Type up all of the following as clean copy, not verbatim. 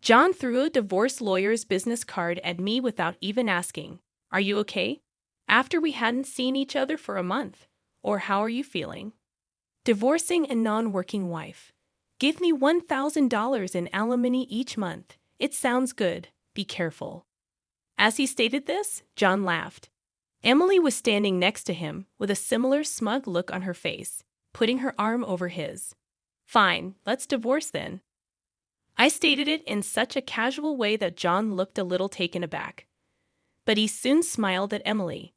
John threw a divorce lawyer's business card at me without even asking, "Are you okay?" After we hadn't seen each other for a month. Or how are you feeling? Divorcing a non-working wife. Give me $1,000 in alimony each month. It sounds good. Be careful. As he stated this, John laughed. Emily was standing next to him with a similar smug look on her face, putting her arm over his. Fine, let's divorce then. I stated it in such a casual way that John looked a little taken aback. But he soon smiled at Emily.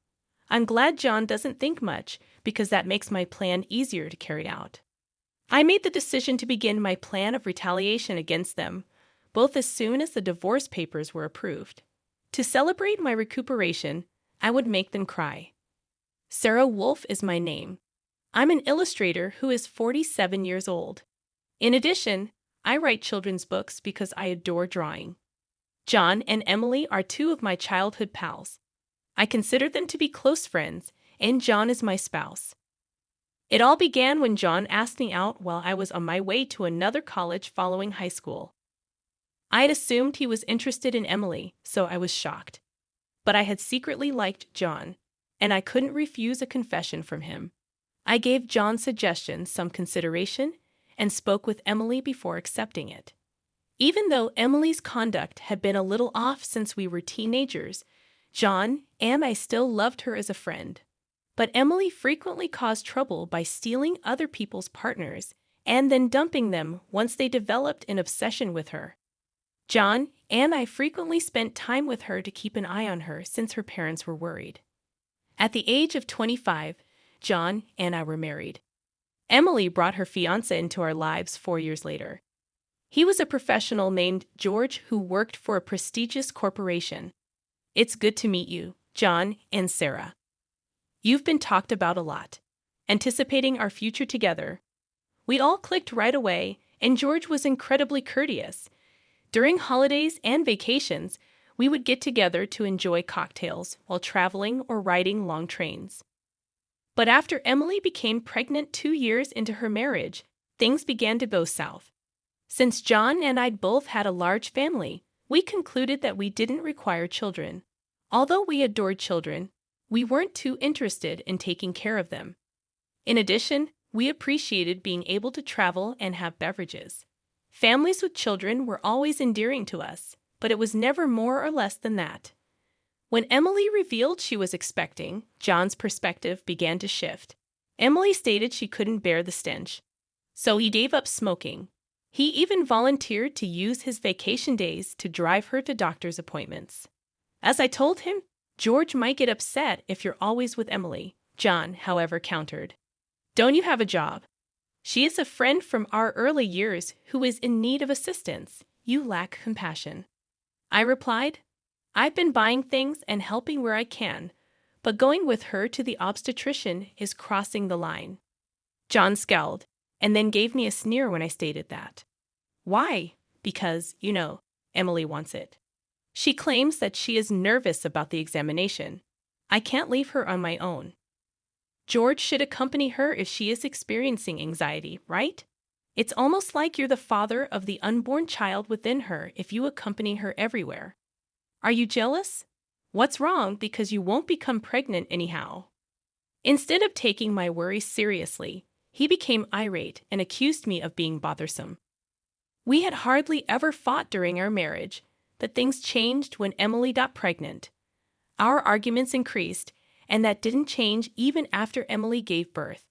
I'm glad John doesn't think much, because that makes my plan easier to carry out. I made the decision to begin my plan of retaliation against them, both as soon as the divorce papers were approved. To celebrate my recuperation, I would make them cry. Sarah Wolf is my name. I'm an illustrator who is 47 years old. In addition, I write children's books because I adore drawing. John and Emily are two of my childhood pals. I consider them to be close friends, and John is my spouse. It all began when John asked me out while I was on my way to another college following high school. I had assumed he was interested in Emily, so I was shocked. But I had secretly liked John, and I couldn't refuse a confession from him. I gave John's suggestion some consideration and spoke with Emily before accepting it. Even though Emily's conduct had been a little off since we were teenagers, John and I still loved her as a friend. But Emily frequently caused trouble by stealing other people's partners and then dumping them once they developed an obsession with her. John and I frequently spent time with her to keep an eye on her since her parents were worried. At the age of 25, John and I were married. Emily brought her fiancé into our lives 4 years later. He was a professional named George who worked for a prestigious corporation. It's good to meet you, John and Sarah. You've been talked about a lot. Anticipating our future together. We all clicked right away, and George was incredibly courteous. During holidays and vacations, we would get together to enjoy cocktails while traveling or riding long trains. But after Emily became pregnant 2 years into her marriage, things began to go south. Since John and I both had a large family, we concluded that we didn't require children. Although we adored children, we weren't too interested in taking care of them. In addition, we appreciated being able to travel and have beverages. Families with children were always endearing to us, but it was never more or less than that. When Emily revealed she was expecting, John's perspective began to shift. Emily stated she couldn't bear the stench, so he gave up smoking. He even volunteered to use his vacation days to drive her to doctor's appointments. As I told him, George might get upset if you're always with Emily. John, however, countered. Don't you have a job? She is a friend from our early years who is in need of assistance. You lack compassion. I replied, I've been buying things and helping where I can, but going with her to the obstetrician is crossing the line. John scowled, and then gave me a sneer when I stated that. Why? Because, Emily wants it. She claims that she is nervous about the examination. I can't leave her on my own. George should accompany her if she is experiencing anxiety, right? It's almost like you're the father of the unborn child within her if you accompany her everywhere. Are you jealous? What's wrong because you won't become pregnant anyhow? Instead of taking my worries seriously, he became irate and accused me of being bothersome. We had hardly ever fought during our marriage, but things changed when Emily got pregnant. Our arguments increased, and that didn't change even after Emily gave birth.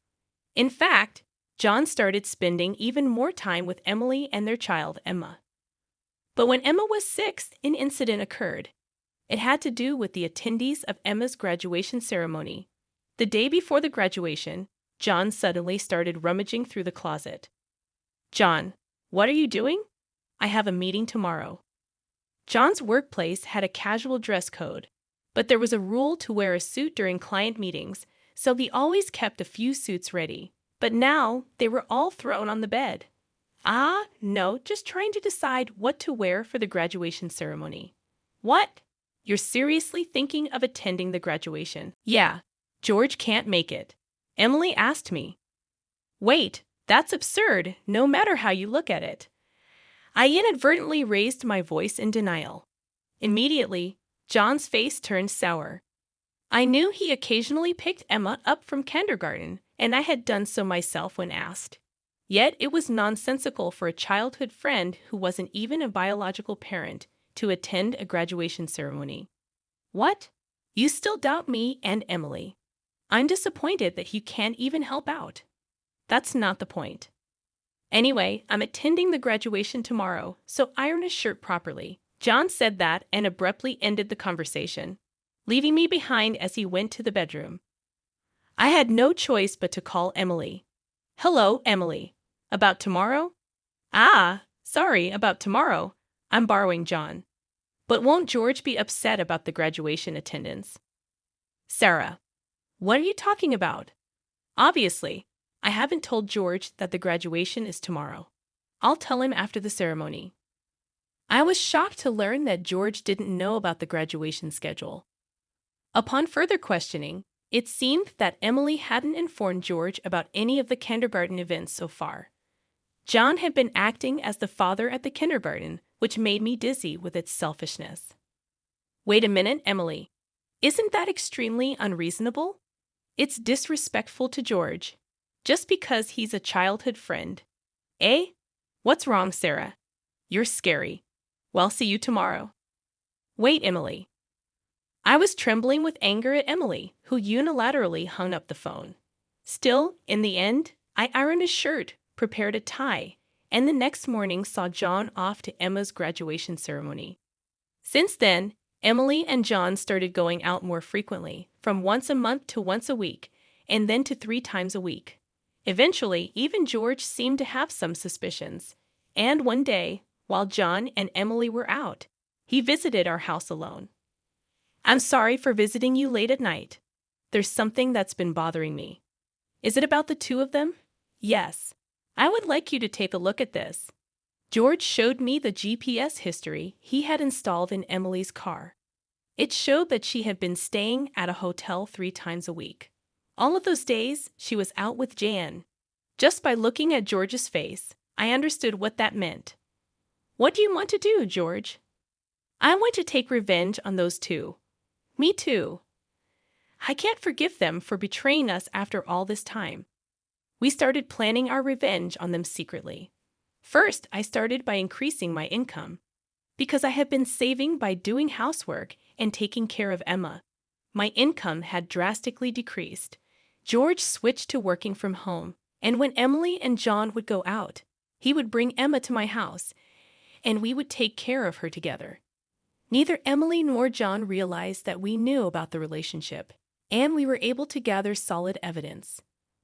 In fact, John started spending even more time with Emily and their child, Emma. But when Emma was 6, an incident occurred. It had to do with the attendees of Emma's graduation ceremony. The day before the graduation, John suddenly started rummaging through the closet. John, what are you doing? I have a meeting tomorrow. John's workplace had a casual dress code, but there was a rule to wear a suit during client meetings, so he always kept a few suits ready. But now they were all thrown on the bed. No, just trying to decide what to wear for the graduation ceremony. What? You're seriously thinking of attending the graduation? Yeah, George can't make it. Emily asked me. Wait, that's absurd, no matter how you look at it. I inadvertently raised my voice in denial. Immediately, John's face turned sour. I knew he occasionally picked Emma up from kindergarten, and I had done so myself when asked. Yet it was nonsensical for a childhood friend who wasn't even a biological parent to attend a graduation ceremony. What? You still doubt me and Emily? I'm disappointed that you can't even help out. That's not the point. Anyway, I'm attending the graduation tomorrow, so iron a shirt properly. John said that and abruptly ended the conversation, leaving me behind as he went to the bedroom. I had no choice but to call Emily. Hello, Emily. About tomorrow? Ah, sorry, about tomorrow. I'm borrowing John. But won't George be upset about the graduation attendance? Sarah. What are you talking about? Obviously, I haven't told George that the graduation is tomorrow. I'll tell him after the ceremony. I was shocked to learn that George didn't know about the graduation schedule. Upon further questioning, it seemed that Emily hadn't informed George about any of the kindergarten events so far. John had been acting as the father at the kindergarten, which made me dizzy with its selfishness. Wait a minute, Emily. Isn't that extremely unreasonable? It's disrespectful to George, just because he's a childhood friend. Eh? What's wrong, Sarah? You're scary. Well, see you tomorrow. Wait, Emily. I was trembling with anger at Emily, who unilaterally hung up the phone. Still, in the end, I ironed a shirt, prepared a tie, and the next morning saw John off to Emma's graduation ceremony. Since then, Emily and John started going out more frequently, from once a month to once a week, and then to 3 times a week. Eventually, even George seemed to have some suspicions, and one day, while John and Emily were out, he visited our house alone. I'm sorry for visiting you late at night. There's something that's been bothering me. Is it about the 2 of them? Yes. I would like you to take a look at this. George showed me the GPS history he had installed in Emily's car. It showed that she had been staying at a hotel 3 times a week. All of those days, she was out with Jan. Just by looking at George's face, I understood what that meant. What do you want to do, George? I want to take revenge on those 2. Me too. I can't forgive them for betraying us after all this time. We started planning our revenge on them secretly. First, I started by increasing my income. Because I had been saving by doing housework and taking care of Emma, my income had drastically decreased. George switched to working from home, and when Emily and John would go out, he would bring Emma to my house, and we would take care of her together. Neither Emily nor John realized that we knew about the relationship, and we were able to gather solid evidence.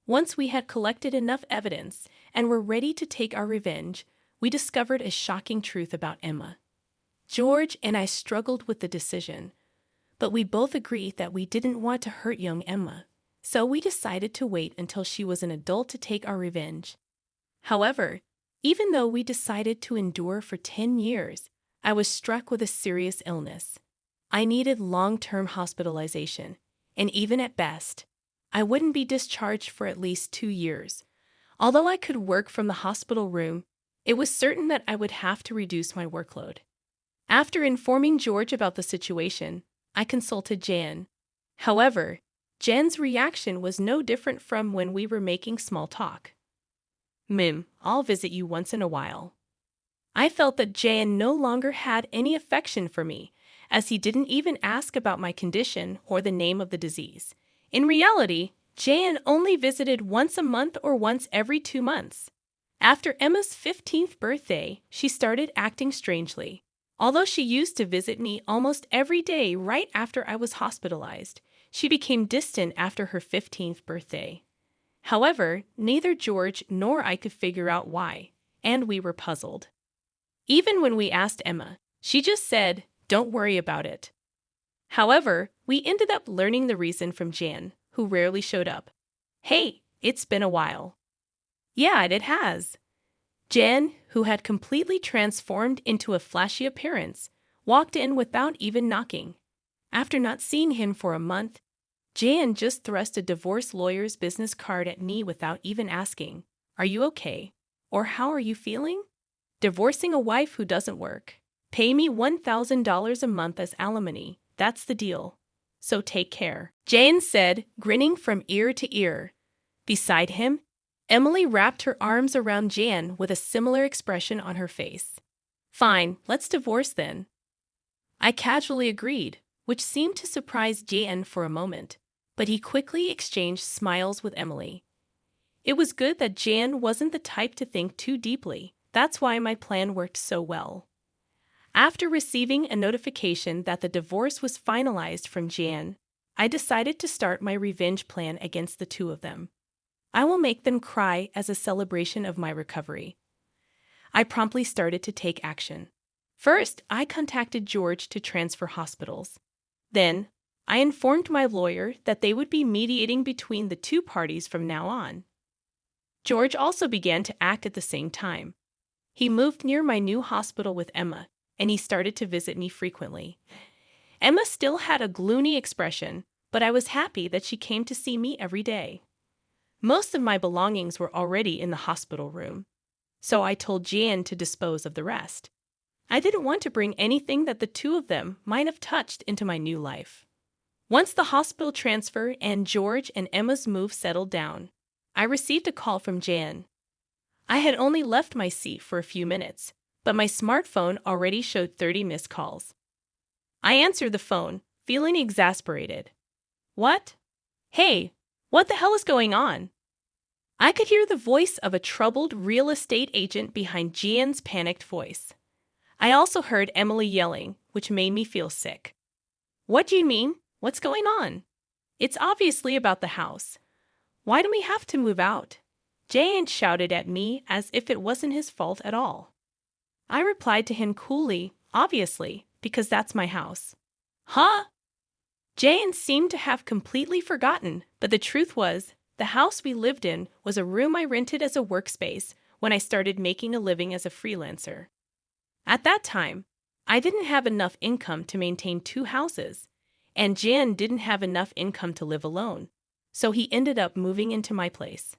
Once we had collected enough evidence and were ready to take our revenge, we discovered a shocking truth about Emma. George and I struggled with the decision, but we both agreed that we didn't want to hurt young Emma, so we decided to wait until she was an adult to take our revenge. However, even though we decided to endure for 10 years, I was struck with a serious illness. I needed long-term hospitalization, and even at best, I wouldn't be discharged for at least 2 years. Although I could work from the hospital room, it was certain that I would have to reduce my workload. After informing George about the situation, I consulted Jan. However, Jan's reaction was no different from when we were making small talk. Mim, I'll visit you once in a while. I felt that Jan no longer had any affection for me, as he didn't even ask about my condition or the name of the disease. In reality, Jan only visited once a month or once every 2 months. After Emma's 15th birthday, she started acting strangely. Although she used to visit me almost every day right after I was hospitalized, she became distant after her 15th birthday. However, neither George nor I could figure out why, and we were puzzled. Even when we asked Emma, she just said, "Don't worry about it." However, we ended up learning the reason from Jan, who rarely showed up. Hey, it's been a while. Yeah, it has. Jan, who had completely transformed into a flashy appearance, walked in without even knocking. After not seeing him for a month, Jan just thrust a divorce lawyer's business card at me without even asking, "Are you okay?" or "How are you feeling?" Divorcing a wife who doesn't work. Pay me $1,000 a month as alimony. That's the deal. So take care, Jane said, grinning from ear to ear. Beside him, Emily wrapped her arms around Jan with a similar expression on her face. Fine, let's divorce then. I casually agreed, which seemed to surprise Jan for a moment, but he quickly exchanged smiles with Emily. It was good that Jan wasn't the type to think too deeply. That's why my plan worked so well. After receiving a notification that the divorce was finalized from Jan, I decided to start my revenge plan against the two of them. I will make them cry as a celebration of my recovery. I promptly started to take action. First, I contacted George to transfer hospitals. Then, I informed my lawyer that they would be mediating between the two parties from now on. George also began to act at the same time. He moved near my new hospital with Emma, and he started to visit me frequently. Emma still had a gloomy expression, but I was happy that she came to see me every day. Most of my belongings were already in the hospital room, so I told Jan to dispose of the rest. I didn't want to bring anything that the two of them might have touched into my new life. Once the hospital transfer and George and Emma's move settled down, I received a call from Jan. I had only left my seat for a few minutes, but my smartphone already showed 30 missed calls. I answered the phone, feeling exasperated. What? Hey, what the hell is going on? I could hear the voice of a troubled real estate agent behind Jan's panicked voice. I also heard Emily yelling, which made me feel sick. What do you mean? What's going on? It's obviously about the house. Why do we have to move out? Jan shouted at me as if it wasn't his fault at all. I replied to him coolly, obviously, because that's my house. Huh? Jan seemed to have completely forgotten, but the truth was, the house we lived in was a room I rented as a workspace when I started making a living as a freelancer. At that time, I didn't have enough income to maintain two houses, and Jan didn't have enough income to live alone, so he ended up moving into my place.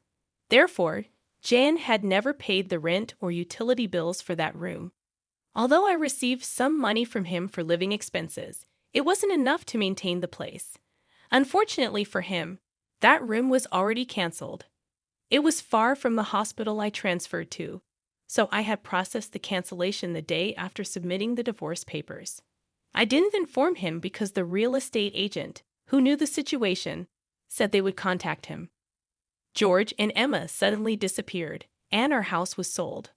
Therefore, Jan had never paid the rent or utility bills for that room. Although I received some money from him for living expenses, it wasn't enough to maintain the place. Unfortunately for him, that room was already canceled. It was far from the hospital I transferred to, so I had processed the cancellation the day after submitting the divorce papers. I didn't inform him because the real estate agent, who knew the situation, said they would contact him. George and Emma suddenly disappeared, and our house was sold.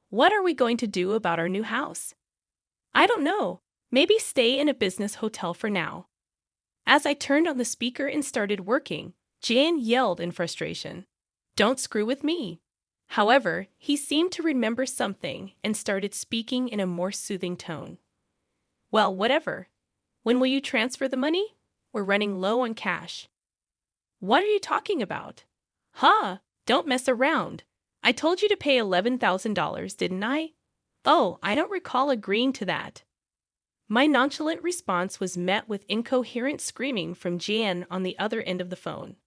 What are we going to do about our new house? I don't know. Maybe stay in a business hotel for now. As I turned on the speaker and started working, Jan yelled in frustration, "Don't screw with me." However, he seemed to remember something and started speaking in a more soothing tone. Well, whatever. When will you transfer the money? We're running low on cash. What are you talking about? Huh, don't mess around. I told you to pay $11,000, didn't I? Oh, I don't recall agreeing to that. My nonchalant response was met with incoherent screaming from Jan on the other end of the phone.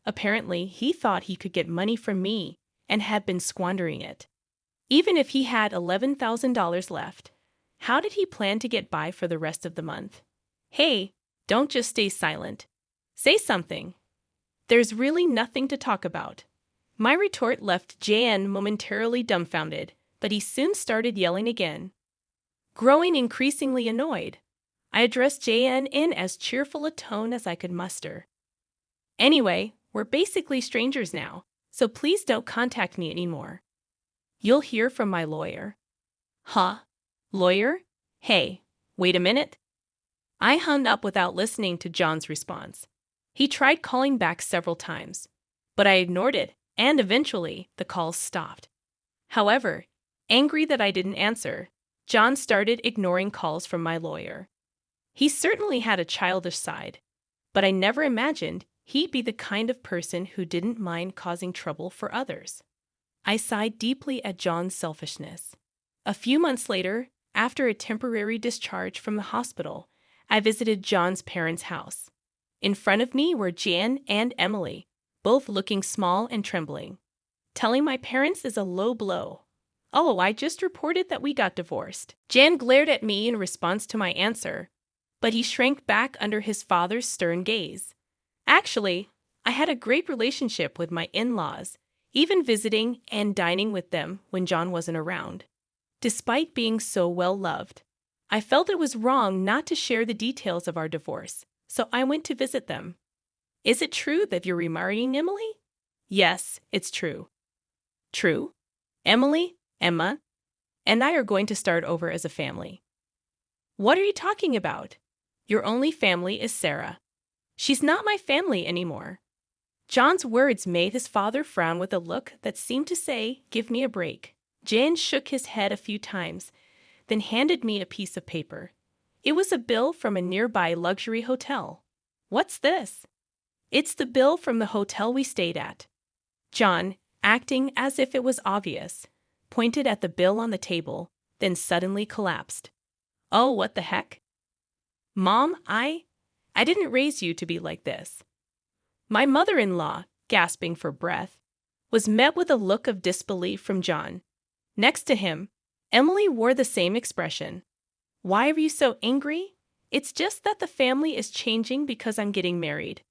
Apparently, he thought he could get money from me and had been squandering it. Even if he had $11,000 left, how did he plan to get by for the rest of the month? Hey, don't just stay silent. Say something. There's really nothing to talk about. My retort left Jan momentarily dumbfounded, but he soon started yelling again. Growing increasingly annoyed, I addressed Jan in as cheerful a tone as I could muster. Anyway, we're basically strangers now, so please don't contact me anymore. You'll hear from my lawyer. Huh? Lawyer? Hey, wait a minute. I hung up without listening to John's response. He tried calling back several times, but I ignored it, and eventually the calls stopped. However, angry that I didn't answer, John started ignoring calls from my lawyer. He certainly had a childish side, but I never imagined he'd be the kind of person who didn't mind causing trouble for others. I sighed deeply at John's selfishness. A few months later, after a temporary discharge from the hospital, I visited John's parents' house. In front of me were Jan and Emily, both looking small and trembling. Telling my parents is a low blow. Oh, I just reported that we got divorced. Jan glared at me in response to my answer, but he shrank back under his father's stern gaze. Actually, I had a great relationship with my in-laws, even visiting and dining with them when John wasn't around. Despite being so well loved, I felt it was wrong not to share the details of our divorce, so I went to visit them. Is it true that you're remarrying Emily? Yes, it's true. True? Emily, Emma, and I are going to start over as a family. What are you talking about? Your only family is Sarah. She's not my family anymore. John's words made his father frown with a look that seemed to say, "Give me a break." Jan shook his head a few times, then handed me a piece of paper. It was a bill from a nearby luxury hotel. What's this? It's the bill from the hotel we stayed at. John, acting as if it was obvious, pointed at the bill on the table, then suddenly collapsed. Oh, what the heck? Mom, I didn't raise you to be like this. My mother-in-law, gasping for breath, was met with a look of disbelief from John. Next to him, Emily wore the same expression. Why are you so angry? It's just that the family is changing because I'm getting married.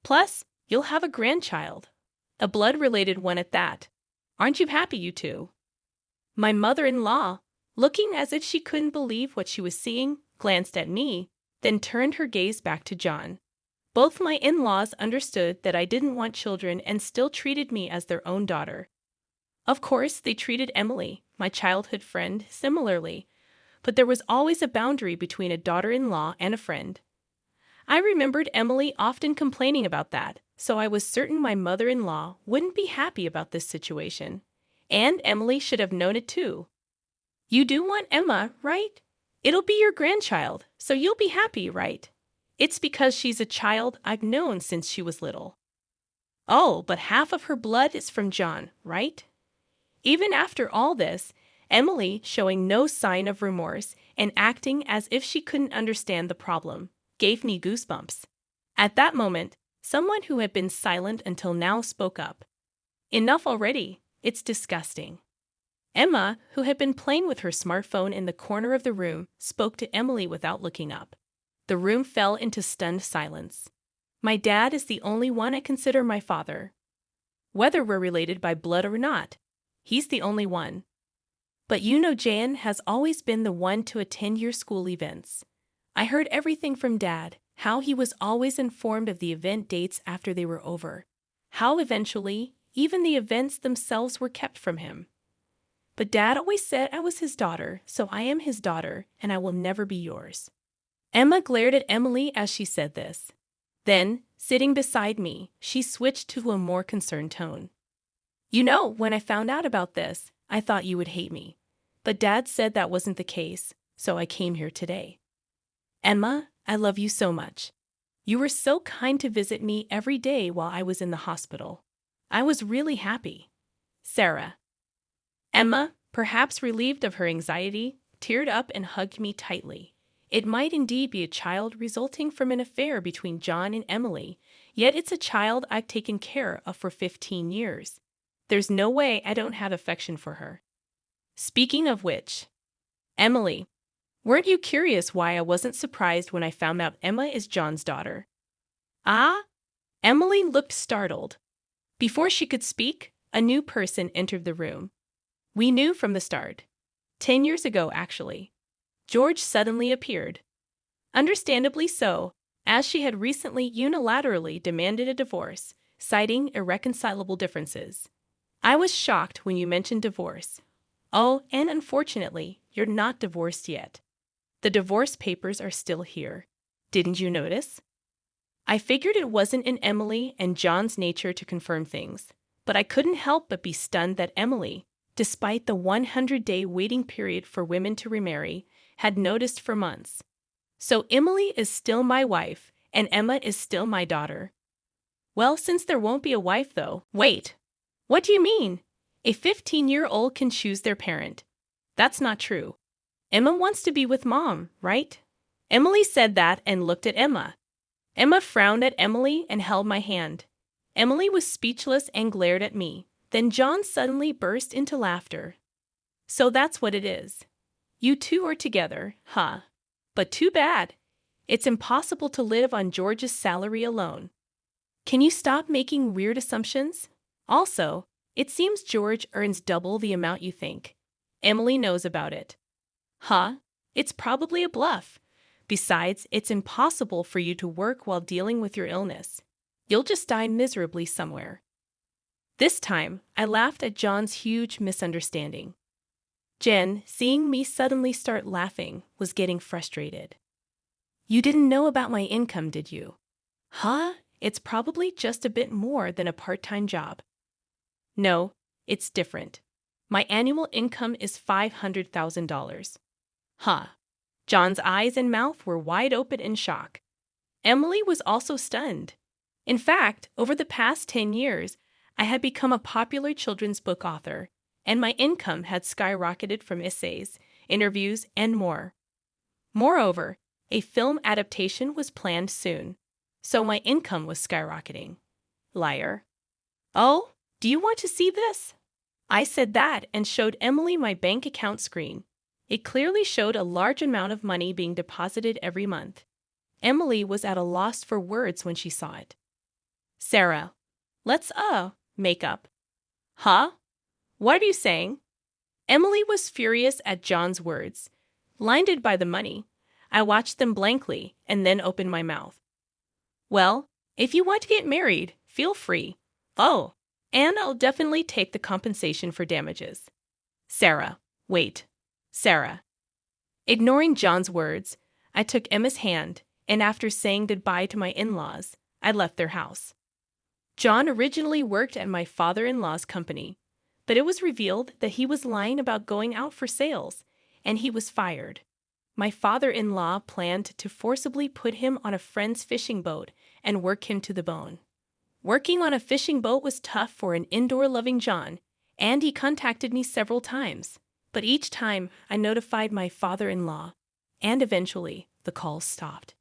Plus, you'll have a grandchild. A blood-related one at that. Aren't you happy, you two? My mother-in-law, looking as if she couldn't believe what she was seeing, glanced at me, then turned her gaze back to John. Both my in-laws understood that I didn't want children and still treated me as their own daughter. Of course, they treated Emily, my childhood friend, similarly, but there was always a boundary between a daughter-in-law and a friend. I remembered Emily often complaining about that, so I was certain my mother-in-law wouldn't be happy about this situation. And Emily should have known it too. You do want Emma, right? It'll be your grandchild, so you'll be happy, right? It's because she's a child I've known since she was little. Oh, but half of her blood is from John, right? Even after all this, Emily, showing no sign of remorse and acting as if she couldn't understand the problem, gave me goosebumps. At that moment, someone who had been silent until now spoke up. Enough already. It's disgusting. Emma, who had been playing with her smartphone in the corner of the room, spoke to Emily without looking up. The room fell into stunned silence. My dad is the only one I consider my father. Whether we're related by blood or not, he's the only one. But you know Jan has always been the one to attend your school events. I heard everything from Dad, how he was always informed of the event dates after they were over, how eventually even the events themselves were kept from him. But Dad always said I was his daughter, so I am his daughter, and I will never be yours. Emma glared at Emily as she said this. Then, sitting beside me, she switched to a more concerned tone. You know, when I found out about this, I thought you would hate me. But Dad said that wasn't the case, so I came here today. Emma, I love you so much. You were so kind to visit me every day while I was in the hospital. I was really happy. Sarah. Emma, perhaps relieved of her anxiety, teared up and hugged me tightly. It might indeed be a child resulting from an affair between John and Emily, yet it's a child I've taken care of for 15 years. There's no way I don't have affection for her. Speaking of which, Emily, weren't you curious why I wasn't surprised when I found out Emma is John's daughter? Ah? Emily looked startled. Before she could speak, a new person entered the room. We knew from the start. 10 years ago, actually. George suddenly appeared. Understandably so, as she had recently unilaterally demanded a divorce, citing irreconcilable differences. I was shocked when you mentioned divorce. Oh, and unfortunately, you're not divorced yet. The divorce papers are still here. Didn't you notice? I figured it wasn't in Emily and John's nature to confirm things, but I couldn't help but be stunned that Emily, despite the 100-day waiting period for women to remarry, had noticed for months. So Emily is still my wife, and Emma is still my daughter. Well, since there won't be a wife, though. Wait, what do you mean? A 15-year-old can choose their parent. That's not true. Emma wants to be with Mom, right? Emily said that and looked at Emma. Emma frowned at Emily and held my hand. Emily was speechless and glared at me. Then John suddenly burst into laughter. So that's what it is. You two are together, huh? But too bad. It's impossible to live on George's salary alone. Can you stop making weird assumptions? Also, it seems George earns double the amount you think. Emily knows about it. Huh? It's probably a bluff. Besides, it's impossible for you to work while dealing with your illness. You'll just die miserably somewhere. This time, I laughed at John's huge misunderstanding. Jen, seeing me suddenly start laughing, was getting frustrated. You didn't know about my income, did you? Huh? It's probably just a bit more than a part-time job. No, it's different. My annual income is $500,000. Huh. John's eyes and mouth were wide open in shock. Emily was also stunned. In fact, over the past 10 years, I had become a popular children's book author, and my income had skyrocketed from essays, interviews, and more. Moreover, a film adaptation was planned soon, so my income was skyrocketing. Liar. Oh, do you want to see this? I said that and showed Emily my bank account screen. It clearly showed a large amount of money being deposited every month. Emily was at a loss for words when she saw it. Sarah, let's, make up. Huh? What are you saying? Emily was furious at John's words. Blinded by the money, I watched them blankly and then opened my mouth. Well, if you want to get married, feel free. Oh, and I'll definitely take the compensation for damages. Sarah, wait. Sarah. Ignoring John's words, I took Emma's hand, and after saying goodbye to my in-laws, I left their house. John originally worked at my father-in-law's company, but it was revealed that he was lying about going out for sales, and he was fired. My father-in-law planned to forcibly put him on a friend's fishing boat and work him to the bone. Working on a fishing boat was tough for an indoor-loving John, and he contacted me several times. But each time, I notified my father-in-law, and eventually, the calls stopped.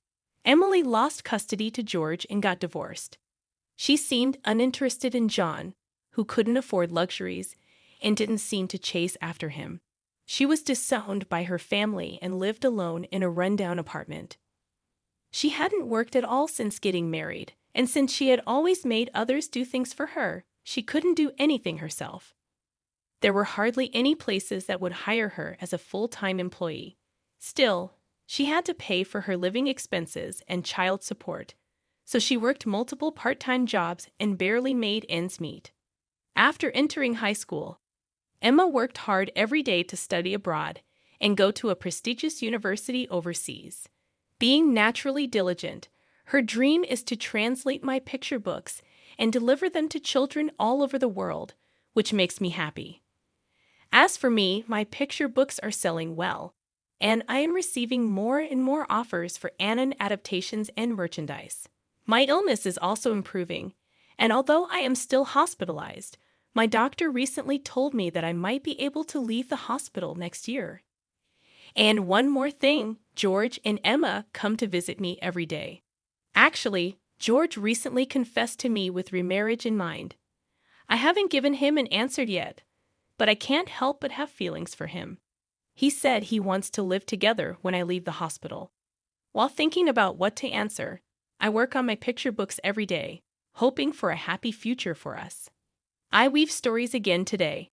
Emily lost custody to George and got divorced. She seemed uninterested in John, who couldn't afford luxuries and didn't seem to chase after him. She was disowned by her family and lived alone in a rundown apartment. She hadn't worked at all since getting married, and since she had always made others do things for her, she couldn't do anything herself. There were hardly any places that would hire her as a full-time employee. Still, she had to pay for her living expenses and child support, so she worked multiple part-time jobs and barely made ends meet. After entering high school, Emma worked hard every day to study abroad and go to a prestigious university overseas. Being naturally diligent, her dream is to translate my picture books and deliver them to children all over the world, which makes me happy. As for me, my picture books are selling well, and I am receiving more and more offers for Annan adaptations and merchandise. My illness is also improving, and although I am still hospitalized, my doctor recently told me that I might be able to leave the hospital next year. And one more thing, George and Emma come to visit me every day. Actually, George recently confessed to me with remarriage in mind. I haven't given him an answer yet, but I can't help but have feelings for him. He said he wants to live together when I leave the hospital. While thinking about what to answer, I work on my picture books every day, hoping for a happy future for us. I weave stories again today.